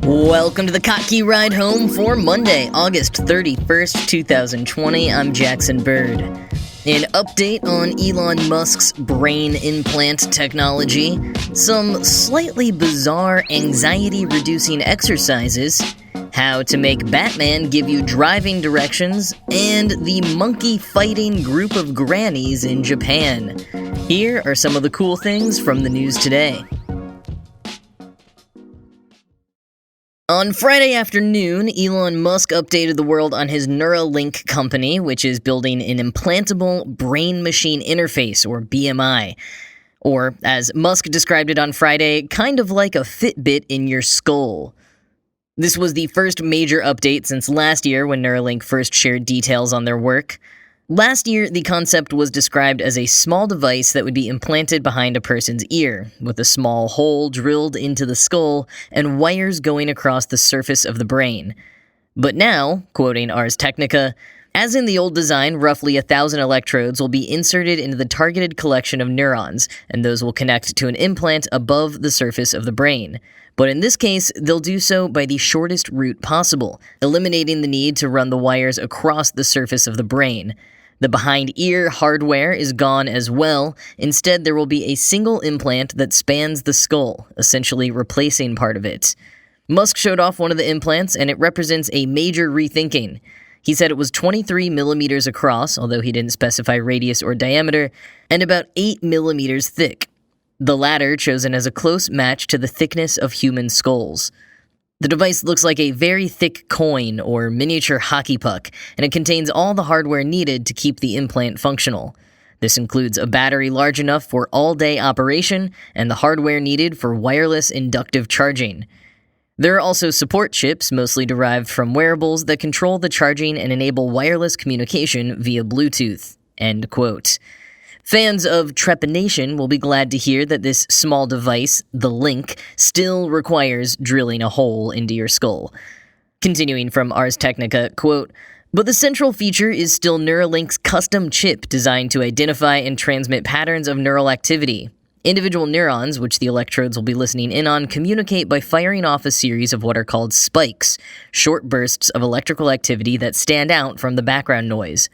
Welcome to the Kottke Ride Home for Monday, August 31st, 2020. I'm Jackson Bird. An update on Elon Musk's brain implant technology, some slightly bizarre anxiety-reducing exercises, how to make Batman give you driving directions, and the monkey-fighting group of Grannies in Japan. Here are some of the cool things from the news today. On Friday afternoon, Elon Musk updated the world on his Neuralink company, which is building an implantable brain-machine interface, or BMI. Or, as Musk described it on Friday, kind of like a Fitbit in your skull. This was the first major update since last year when Neuralink first shared details on their work. Last year, the concept was described as a small device that would be implanted behind a person's ear, with a small hole drilled into the skull and wires going across the surface of the brain. But now, quoting Ars Technica, as in the old design, roughly 1,000 electrodes will be inserted into the targeted collection of neurons, and those will connect to an implant above the surface of the brain. But in this case, they'll do so by the shortest route possible, eliminating the need to run the wires across the surface of the brain. The behind-ear hardware is gone as well. Instead, there will be a single implant that spans the skull, essentially replacing part of it. Musk showed off one of the implants, and it represents a major rethinking. He said it was 23 millimeters across, although he didn't specify radius or diameter, and about 8 millimeters thick. The latter chosen as a close match to the thickness of human skulls. The device looks like a very thick coin or miniature hockey puck, and it contains all the hardware needed to keep the implant functional. This includes a battery large enough for all-day operation and the hardware needed for wireless inductive charging. There are also support chips, mostly derived from wearables, that control the charging and enable wireless communication via Bluetooth. End quote. Fans of trepanation will be glad to hear that this small device, the Link, still requires drilling a hole into your skull. Continuing from Ars Technica, quote, "But the central feature is still Neuralink's custom chip designed to identify and transmit patterns of neural activity. Individual neurons, which the electrodes will be listening in on, communicate by firing off a series of what are called spikes, short bursts of electrical activity that stand out from the background noise."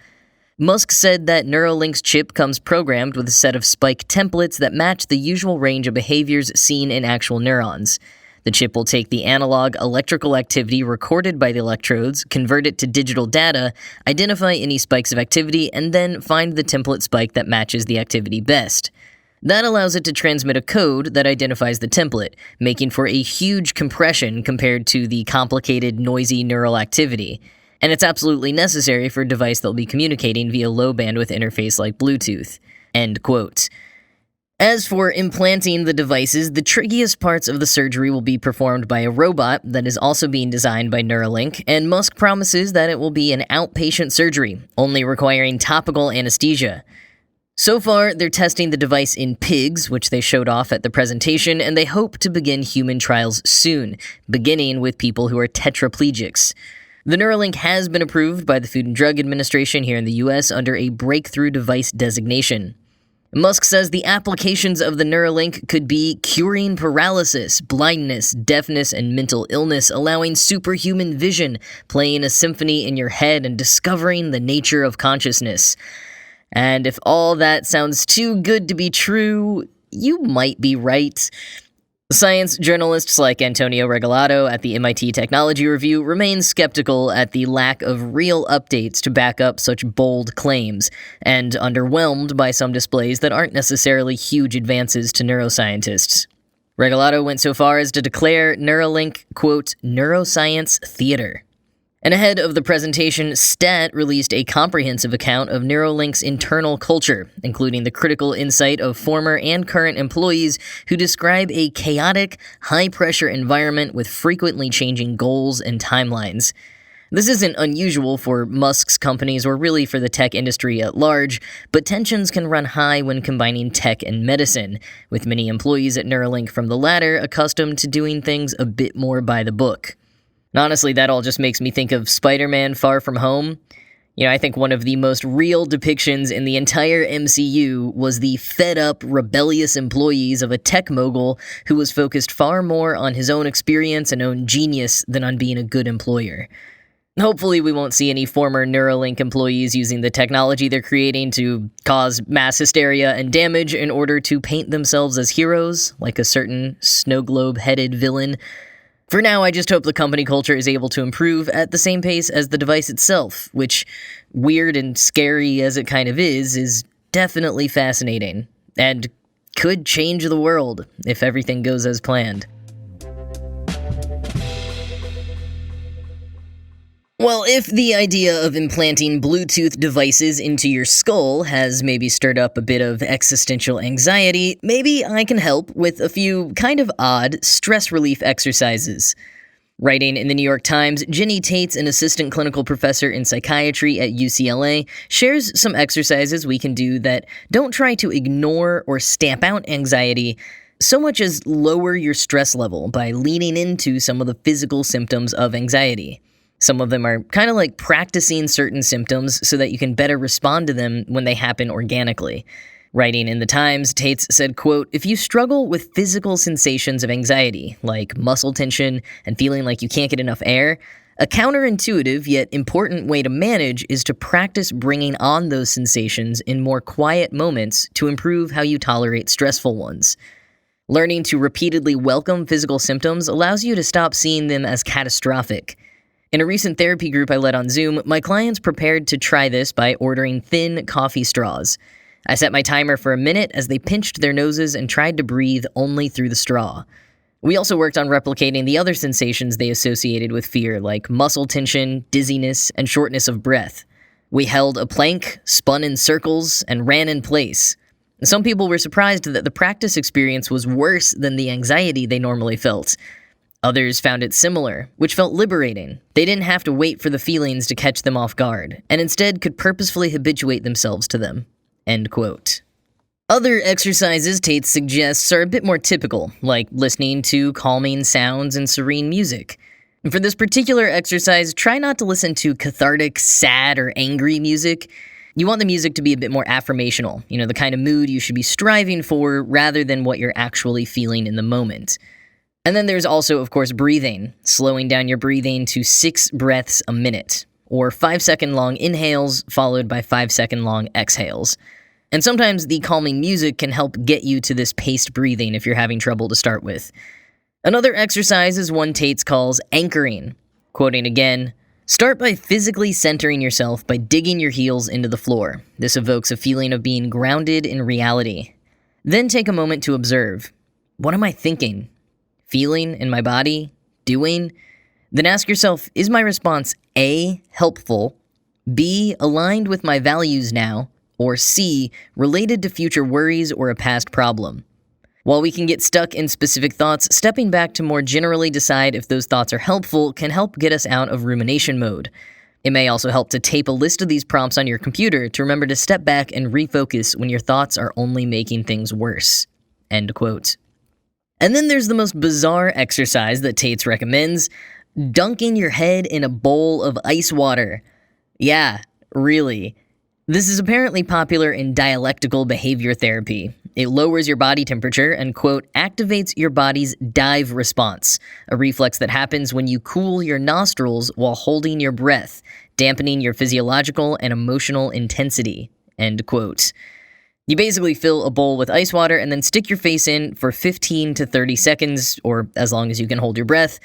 Musk said that Neuralink's chip comes programmed with a set of spike templates that match the usual range of behaviors seen in actual neurons. The chip will take the analog electrical activity recorded by the electrodes, convert it to digital data, identify any spikes of activity, and then find the template spike that matches the activity best. That allows it to transmit a code that identifies the template, making for a huge compression compared to the complicated, noisy neural activity. And it's absolutely necessary for a device that will be communicating via low-bandwidth interface like Bluetooth. End quote. As for implanting the devices, the trickiest parts of the surgery will be performed by a robot that is also being designed by Neuralink, and Musk promises that it will be an outpatient surgery, only requiring topical anesthesia. So far, they're testing the device in pigs, which they showed off at the presentation, and they hope to begin human trials soon, beginning with people who are tetraplegics. The Neuralink has been approved by the Food and Drug Administration here in the US under a breakthrough device designation. Musk says the applications of the Neuralink could be curing paralysis, blindness, deafness, and mental illness, allowing superhuman vision, playing a symphony in your head, and discovering the nature of consciousness. And if all that sounds too good to be true, you might be right. Science journalists like Antonio Regalado at the MIT Technology Review remain skeptical at the lack of real updates to back up such bold claims, and underwhelmed by some displays that aren't necessarily huge advances to neuroscientists. Regalado went so far as to declare Neuralink, quote, neuroscience theater. And ahead of the presentation, STAT released a comprehensive account of Neuralink's internal culture, including the critical insight of former and current employees who describe a chaotic, high-pressure environment with frequently changing goals and timelines. This isn't unusual for Musk's companies or really for the tech industry at large, but tensions can run high when combining tech and medicine, with many employees at Neuralink from the latter accustomed to doing things a bit more by the book. Honestly, that all just makes me think of Spider-Man Far From Home. I think one of the most real depictions in the entire MCU was the fed-up, rebellious employees of a tech mogul who was focused far more on his own experience and own genius than on being a good employer. Hopefully we won't see any former Neuralink employees using the technology they're creating to cause mass hysteria and damage in order to paint themselves as heroes, like a certain snow globe-headed villain. For now, I just hope the company culture is able to improve at the same pace as the device itself, which, weird and scary as it kind of is definitely fascinating, and could change the world if everything goes as planned. Well, if the idea of implanting Bluetooth devices into your skull has maybe stirred up a bit of existential anxiety, maybe I can help with a few kind of odd stress relief exercises. Writing in the New York Times, Jenny Tates, an assistant clinical professor in psychiatry at UCLA, shares some exercises we can do that don't try to ignore or stamp out anxiety, so much as lower your stress level by leaning into some of the physical symptoms of anxiety. Some of them are kind of like practicing certain symptoms so that you can better respond to them when they happen organically. Writing in the Times, Tates said, quote, "If you struggle with physical sensations of anxiety, like muscle tension and feeling like you can't get enough air, a counterintuitive yet important way to manage is to practice bringing on those sensations in more quiet moments to improve how you tolerate stressful ones. Learning to repeatedly welcome physical symptoms allows you to stop seeing them as catastrophic. In a recent therapy group I led on Zoom, my clients prepared to try this by ordering thin coffee straws. I set my timer for a minute as they pinched their noses and tried to breathe only through the straw. We also worked on replicating the other sensations they associated with fear, like muscle tension, dizziness, and shortness of breath. We held a plank, spun in circles, and ran in place. Some people were surprised that the practice experience was worse than the anxiety they normally felt. Others found it similar, which felt liberating. They didn't have to wait for the feelings to catch them off guard, and instead could purposefully habituate themselves to them." End quote. Other exercises Tates suggests are a bit more typical, like listening to calming sounds and serene music. And for this particular exercise, try not to listen to cathartic, sad, or angry music. You want the music to be a bit more affirmational, the kind of mood you should be striving for rather than what you're actually feeling in the moment. And then there's also, of course, breathing, slowing down your breathing to 6 breaths a minute, or 5-second long inhales followed by 5-second long exhales. And sometimes the calming music can help get you to this paced breathing if you're having trouble to start with. Another exercise is one Tates calls anchoring. Quoting again, "Start by physically centering yourself by digging your heels into the floor. This evokes a feeling of being grounded in reality. Then take a moment to observe. What am I thinking? Feeling in my body? Doing? Then ask yourself, is my response A, helpful, B, aligned with my values now, or C, related to future worries or a past problem? While we can get stuck in specific thoughts, stepping back to more generally decide if those thoughts are helpful can help get us out of rumination mode. It may also help to tape a list of these prompts on your computer to remember to step back and refocus when your thoughts are only making things worse." End quote. And then there's the most bizarre exercise that Tates recommends, dunking your head in a bowl of ice water. Yeah, really. This is apparently popular in dialectical behavior therapy. It lowers your body temperature and, quote, activates your body's dive response, a reflex that happens when you cool your nostrils while holding your breath, dampening your physiological and emotional intensity, end quote. You basically fill a bowl with ice water and then stick your face in for 15 to 30 seconds, or as long as you can hold your breath.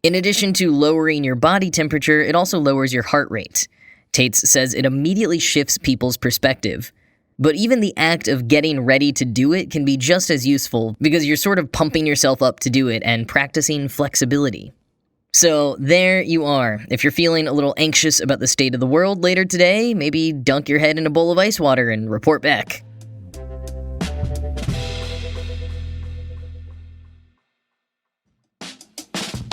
In addition to lowering your body temperature, it also lowers your heart rate. Tates says it immediately shifts people's perspective. But even the act of getting ready to do it can be just as useful because you're sort of pumping yourself up to do it and practicing flexibility. So there you are. If you're feeling a little anxious about the state of the world later today, maybe dunk your head in a bowl of ice water and report back.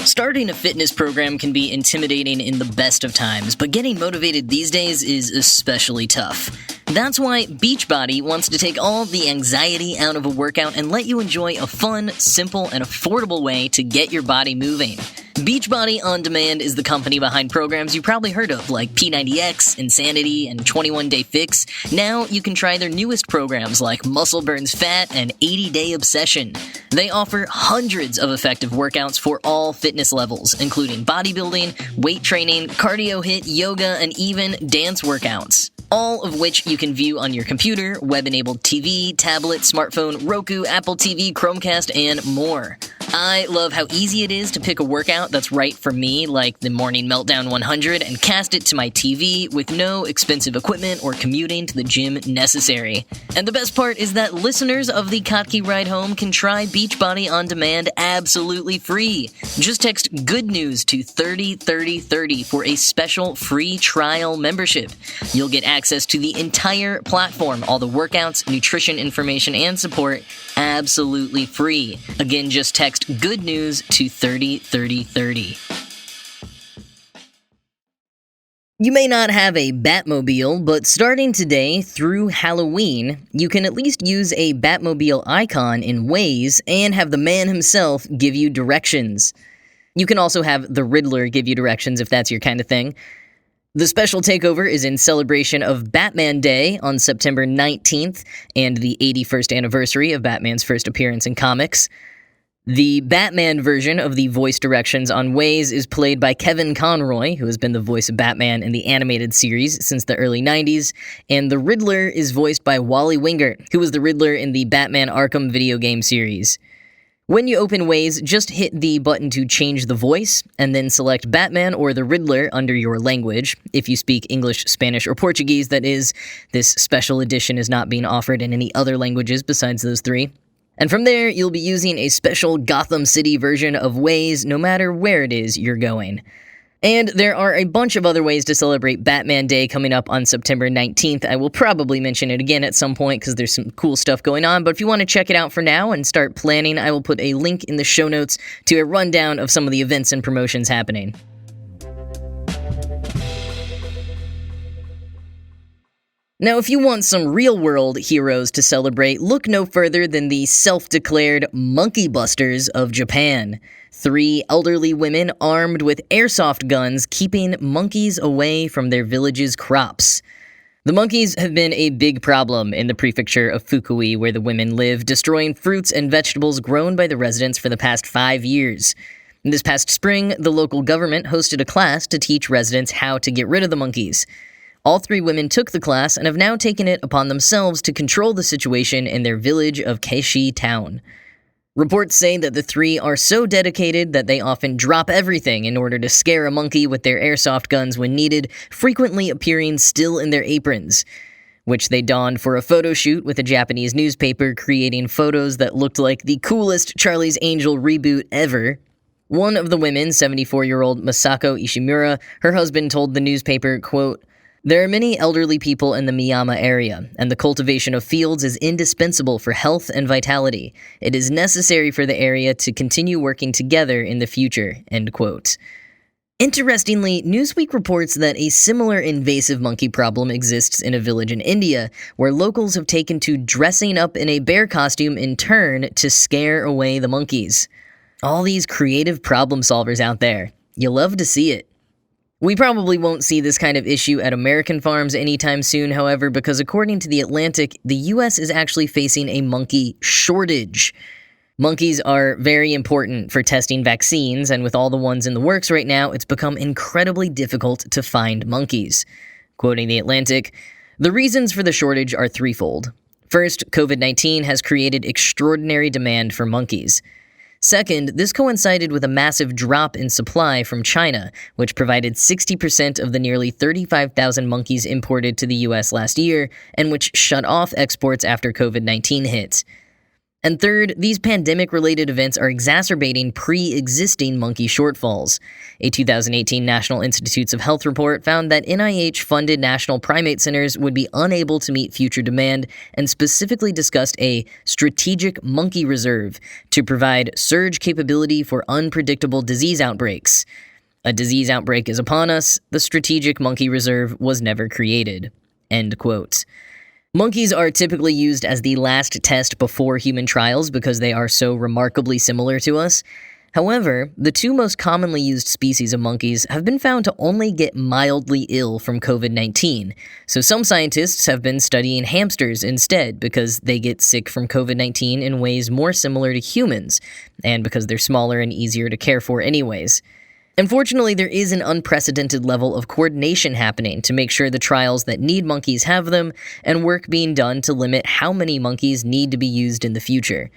Starting a fitness program can be intimidating in the best of times, but getting motivated these days is especially tough. That's why Beachbody wants to take all the anxiety out of a workout and let you enjoy a fun, simple, and affordable way to get your body moving. Beachbody On Demand is the company behind programs you probably heard of, like P90X, Insanity, and 21 Day Fix. Now you can try their newest programs like Muscle Burns Fat and 80 Day Obsession. They offer hundreds of effective workouts for all fitness levels, including bodybuilding, weight training, cardio hit, yoga, and even dance workouts. All of which you can view on your computer, web-enabled TV, tablet, smartphone, Roku, Apple TV, Chromecast, and more. I love how easy it is to pick a workout that's right for me, like the Morning Meltdown 100, and cast it to my TV with no expensive equipment or commuting to the gym necessary. And the best part is that listeners of the Kottke Ride Home can try Beachbody On Demand absolutely free. Just text Good News to 303030 for a special free trial membership. You'll get access to the entire platform, all the workouts, nutrition information, and support absolutely free. Again, just text Good News to 303030. You may not have a Batmobile, but starting today through Halloween, you can at least use a Batmobile icon in Waze and have the man himself give you directions. You can also have the Riddler give you directions if that's your kind of thing. The special takeover is in celebration of Batman Day on September 19th and the 81st anniversary of Batman's first appearance in comics. The Batman version of the voice directions on Waze is played by Kevin Conroy, who has been the voice of Batman in the animated series since the early 90s, and the Riddler is voiced by Wally Wingert, who was the Riddler in the Batman Arkham video game series. When you open Waze, just hit the button to change the voice, and then select Batman or the Riddler under your language. If you speak English, Spanish, or Portuguese, that is. This special edition is not being offered in any other languages besides those three. And from there, you'll be using a special Gotham City version of Waze no matter where it is you're going. And there are a bunch of other ways to celebrate Batman Day coming up on September 19th. I will probably mention it again at some point because there's some cool stuff going on, but if you want to check it out for now and start planning, I will put a link in the show notes to a rundown of some of the events and promotions happening. Now, if you want some real-world heroes to celebrate, look no further than the self-declared Monkey Busters of Japan. 3 elderly women armed with airsoft guns keeping monkeys away from their village's crops. The monkeys have been a big problem in the prefecture of Fukui, where the women live, destroying fruits and vegetables grown by the residents for the past 5 years. This past spring, the local government hosted a class to teach residents how to get rid of the monkeys. All 3 women took the class and have now taken it upon themselves to control the situation in their village of Keishi Town. Reports say that the 3 are so dedicated that they often drop everything in order to scare a monkey with their airsoft guns when needed, frequently appearing still in their aprons, which they donned for a photo shoot with a Japanese newspaper, creating photos that looked like the coolest Charlie's Angel reboot ever. One of the women, 74-year-old Masako Ishimura, her husband told the newspaper, quote, "There are many elderly people in the Miyama area, and the cultivation of fields is indispensable for health and vitality. It is necessary for the area to continue working together in the future," end quote. Interestingly, Newsweek reports that a similar invasive monkey problem exists in a village in India, where locals have taken to dressing up in a bear costume in turn to scare away the monkeys. All these creative problem solvers out there. You love to see it. We probably won't see this kind of issue at American farms anytime soon, however, because according to The Atlantic, the US is actually facing a monkey shortage. Monkeys are very important for testing vaccines, and with all the ones in the works right now, it's become incredibly difficult to find monkeys. Quoting The Atlantic, "The reasons for the shortage are threefold. First, COVID-19 has created extraordinary demand for monkeys. Second, this coincided with a massive drop in supply from China, which provided 60% of the nearly 35,000 monkeys imported to the US last year, and which shut off exports after COVID-19 hit. And third, these pandemic-related events are exacerbating pre-existing monkey shortfalls. A 2018 National Institutes of Health report found that NIH-funded national primate centers would be unable to meet future demand and specifically discussed a strategic monkey reserve to provide surge capability for unpredictable disease outbreaks. A disease outbreak is upon us. The strategic monkey reserve was never created." End quote. Monkeys are typically used as the last test before human trials because they are so remarkably similar to us. However, the two most commonly used species of monkeys have been found to only get mildly ill from COVID-19, so some scientists have been studying hamsters instead because they get sick from COVID-19 in ways more similar to humans, and because they're smaller and easier to care for anyways. Unfortunately, there is an unprecedented level of coordination happening to make sure the trials that need monkeys have them, and work being done to limit how many monkeys need to be used in the future.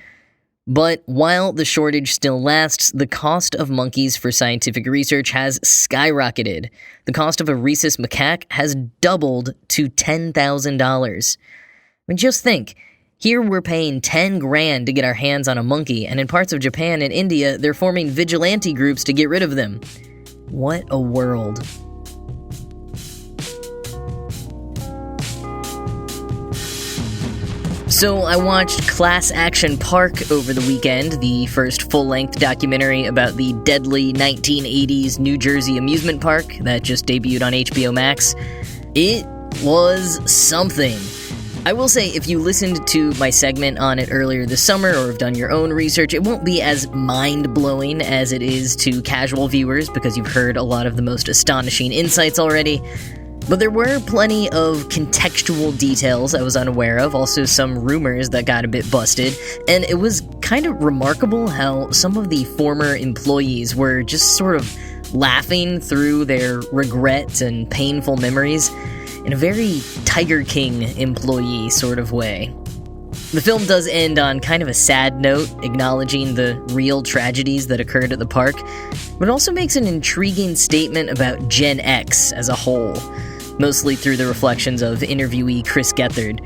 But while the shortage still lasts, the cost of monkeys for scientific research has skyrocketed. The cost of a rhesus macaque has doubled to $10,000. I mean, just think, here we're paying 10 grand to get our hands on a monkey, and in parts of Japan and India, they're forming vigilante groups to get rid of them. What a world. So I watched Class Action Park over the weekend, the first full-length documentary about the deadly 1980s New Jersey amusement park that just debuted on HBO Max. It was something. I will say, if you listened to my segment on it earlier this summer or have done your own research, it won't be as mind-blowing as it is to casual viewers because you've heard a lot of the most astonishing insights already. But there were plenty of contextual details I was unaware of, also some rumors that got a bit busted, and it was kind of remarkable how some of the former employees were just sort of laughing through their regrets and painful memories in a very Tiger King employee sort of way. The film does end on kind of a sad note, acknowledging the real tragedies that occurred at the park, but also makes an intriguing statement about Gen X as a whole, mostly through the reflections of interviewee Chris Gethard.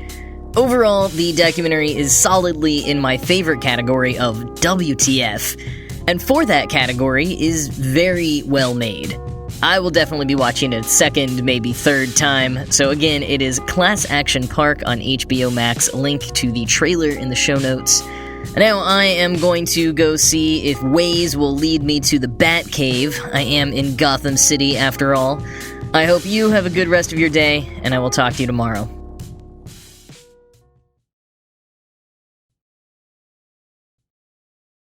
Overall, the documentary is solidly in my favorite category of WTF, and for that category is very well made. I will definitely be watching it second, maybe third time, so again, it is Class Action Park on HBO Max, link to the trailer in the show notes. Now I am going to go see if Waze will lead me to the Bat Cave. I am in Gotham City after all. I hope you have a good rest of your day, and I will talk to you tomorrow.